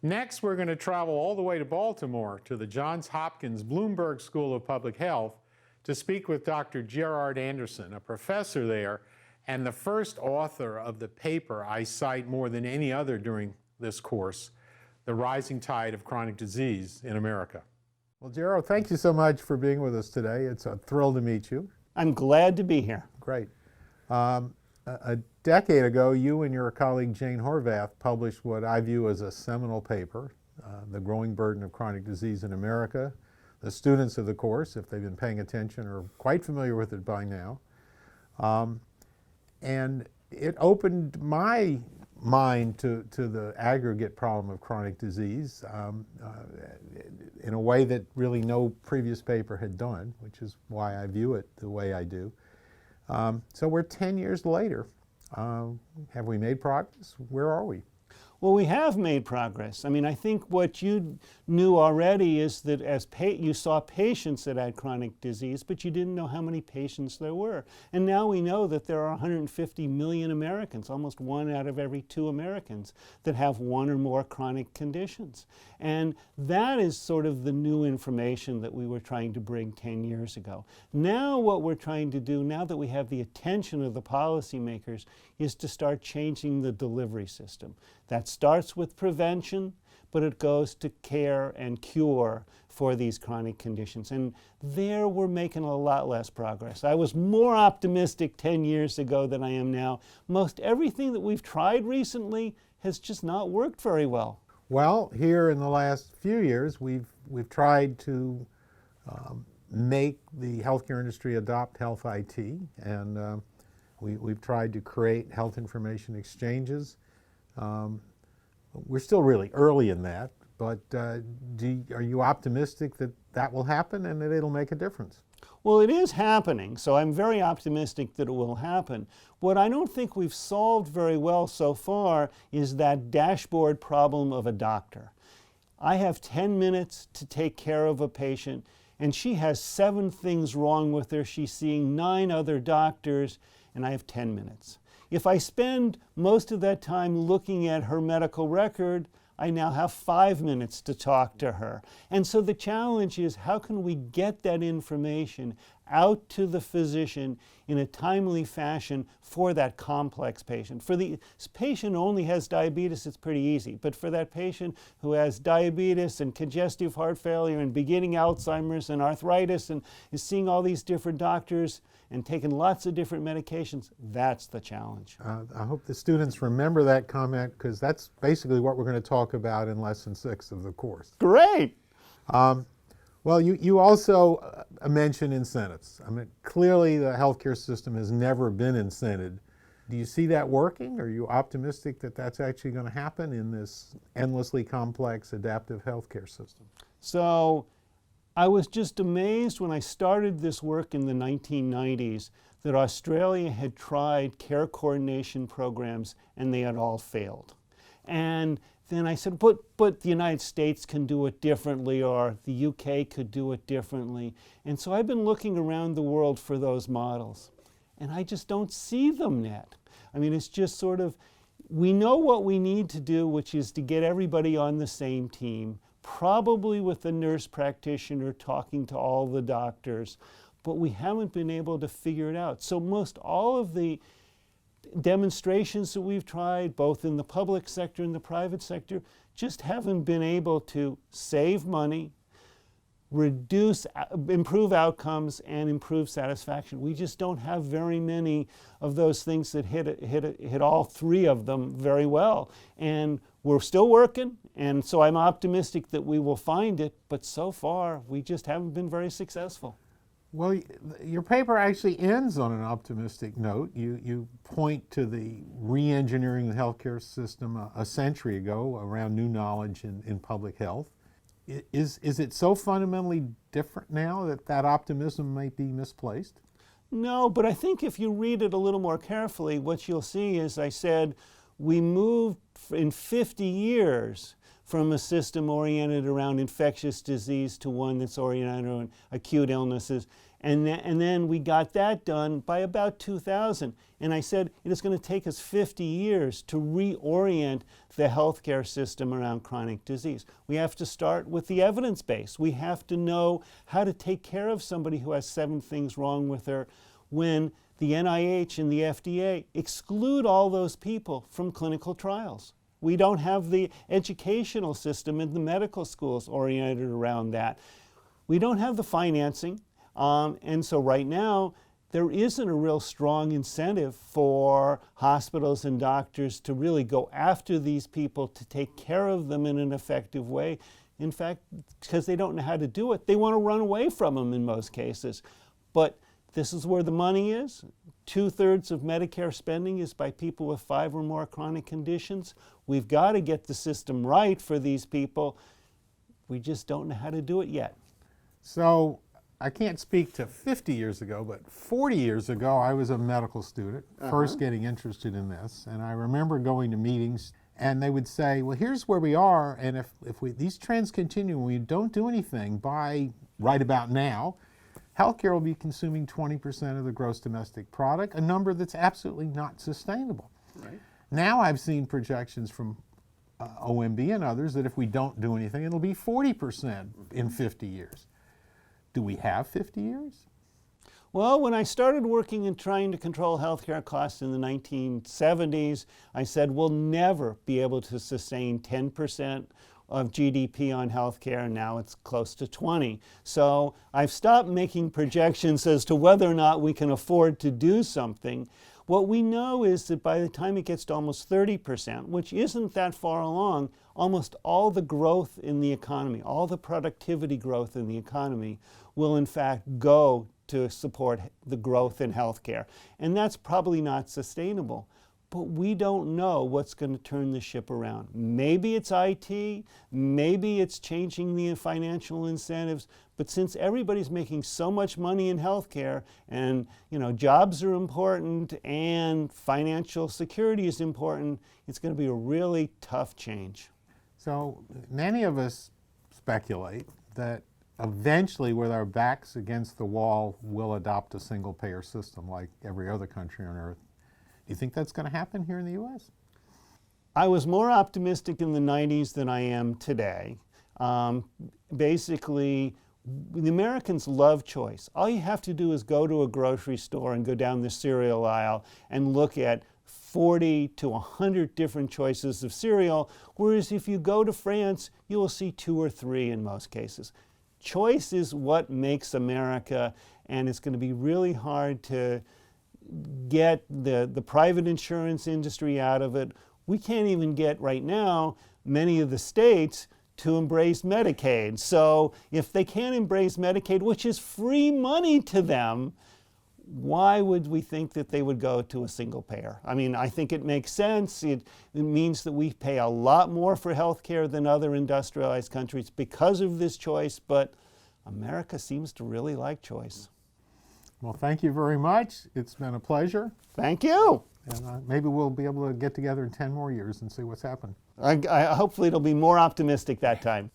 Next, we're going to travel all the way to Baltimore to the Johns Hopkins Bloomberg School of Public Health to speak with Dr. Gerard Anderson, a professor there and the first author of the paper I cite more than any other during this course, The Rising Tide of Chronic Disease in America. Well, Gerard, thank you so much for being with us today. It's a thrill to meet you. I'm glad to be here. Great. A decade ago, you and your colleague Jane Horvath published what I view as a seminal paper, The Growing Burden of Chronic Disease in America. The students of the course, if they've been paying attention, are quite familiar with it by now. And it opened my mind to the aggregate problem of chronic disease in a way that really no previous paper had done, which is why I view it the way I do. So we're 10 years later. Have we made progress? Where are we? Well, we have made progress. I mean, I think what you knew already is that as you saw patients that had chronic disease, but you didn't know how many patients there were. And now we know that there are 150 million Americans, almost 1 out of every 2 Americans, that have 1 or more chronic conditions. And that is sort of the new information that we were trying to bring 10 years ago. Now what we're trying to do, now that we have the attention of the policymakers, is to start changing the delivery system. That starts with prevention, but it goes to care and cure for these chronic conditions. And there we're making a lot less progress. I was more optimistic 10 years ago than I am now. Most everything that we've tried recently has just not worked very well. Well, here in the last few years, we've tried to make the healthcare industry adopt health IT, and we've tried to create health information exchanges. We're still really early in that, but are you optimistic that that will happen and that it'll make a difference? Well, it is happening, so I'm very optimistic that it will happen. What I don't think we've solved very well so far is that dashboard problem of a doctor. I have 10 minutes to take care of a patient, and she has 7 things wrong with her. She's seeing 9 other doctors, and I have 10 minutes. If I spend most of that time looking at her medical record, I now have 5 minutes to talk to her. And so the challenge is, how can we get that information out to the physician in a timely fashion for that complex patient? For the patient who only has diabetes, it's pretty easy. But for that patient who has diabetes and congestive heart failure and beginning Alzheimer's and arthritis and is seeing all these different doctors and taking lots of different medications, that's the challenge. I hope the students remember that comment, because that's basically what we're going to talk about in lesson 6 of the course. Great! Well, you also mentioned incentives. I mean, clearly the healthcare system has never been incented. Do you see that working? Are you optimistic that that's actually going to happen in this endlessly complex adaptive healthcare system? So I was just amazed when I started this work in the 1990s that Australia had tried care coordination programs and they had all failed. And then I said, but the United States can do it differently, or the UK could do it differently. And so I've been looking around the world for those models, and I just don't see them yet. I mean, it's just sort of, we know what we need to do, which is to get everybody on the same team, probably with the nurse practitioner talking to all the doctors, but we haven't been able to figure it out. So most all of the demonstrations that we've tried, both in the public sector and the private sector, just haven't been able to save money, improve outcomes, and improve satisfaction. We just don't have very many of those things that hit all 3 of them very well. And we're still working, and so I'm optimistic that we will find it, but so far we just haven't been very successful. Well, your paper actually ends on an optimistic note. You point to the re-engineering the healthcare system a century ago around new knowledge in public health. Is it so fundamentally different now that that optimism might be misplaced? No, but I think if you read it a little more carefully, what you'll see is, I said, we moved in 50 years from a system oriented around infectious disease to one that's oriented around acute illnesses. And then we got that done by about 2000. And I said, it is going to take us 50 years to reorient the healthcare system around chronic disease. We have to start with the evidence base. We have to know how to take care of somebody who has 7 things wrong with her when the NIH and the FDA exclude all those people from clinical trials. We don't have the educational system in the medical schools oriented around that. We don't have the financing. And so right now, there isn't a real strong incentive for hospitals and doctors to really go after these people to take care of them in an effective way. In fact, because they don't know how to do it, they want to run away from them in most cases. But this is where the money is. 2/3 of Medicare spending is by people with 5 or more chronic conditions. We've got to get the system right for these people. We just don't know how to do it yet. So I can't speak to 50 years ago, but 40 years ago, I was a medical student, first getting interested in this. And I remember going to meetings and they would say, well, here's where we are. And if these trends continue and we don't do anything by right about now, healthcare will be consuming 20% of the gross domestic product, a number that's absolutely not sustainable. Right. Now I've seen projections from OMB and others that if we don't do anything, it'll be 40% in 50 years. Do we have 50 years? Well, when I started working and trying to control healthcare costs in the 1970s, I said we'll never be able to sustain 10% of GDP on healthcare, and now it's close to 20. So I've stopped making projections as to whether or not we can afford to do something. What we know is that by the time it gets to almost 30%, which isn't that far along, almost all the growth in the economy, all the productivity growth in the economy will in fact go to support the growth in healthcare. And that's probably not sustainable. But we don't know what's going to turn the ship around. Maybe it's IT, maybe it's changing the financial incentives, but since everybody's making so much money in healthcare and jobs are important and financial security is important, it's going to be a really tough change. So many of us speculate that eventually, with our backs against the wall, we'll adopt a single-payer system like every other country on earth. Do you think that's going to happen here in the U.S.? I was more optimistic in the 90s than I am today. Basically, the Americans love choice. All you have to do is go to a grocery store and go down the cereal aisle and look at 40 to 100 different choices of cereal, whereas if you go to France, you will see 2 or 3 in most cases. Choice is what makes America, and it's going to be really hard to get the private insurance industry out of it. We can't even get right now many of the states to embrace Medicaid. So if they can't embrace Medicaid, which is free money to them, why would we think that they would go to a single payer? I mean, I think it makes sense. It means that we pay a lot more for health care than other industrialized countries because of this choice, but America seems to really like choice. Well, thank you very much. It's been a pleasure. Thank you. And maybe we'll be able to get together in 10 more years and see what's happened. Hopefully it'll be more optimistic that time.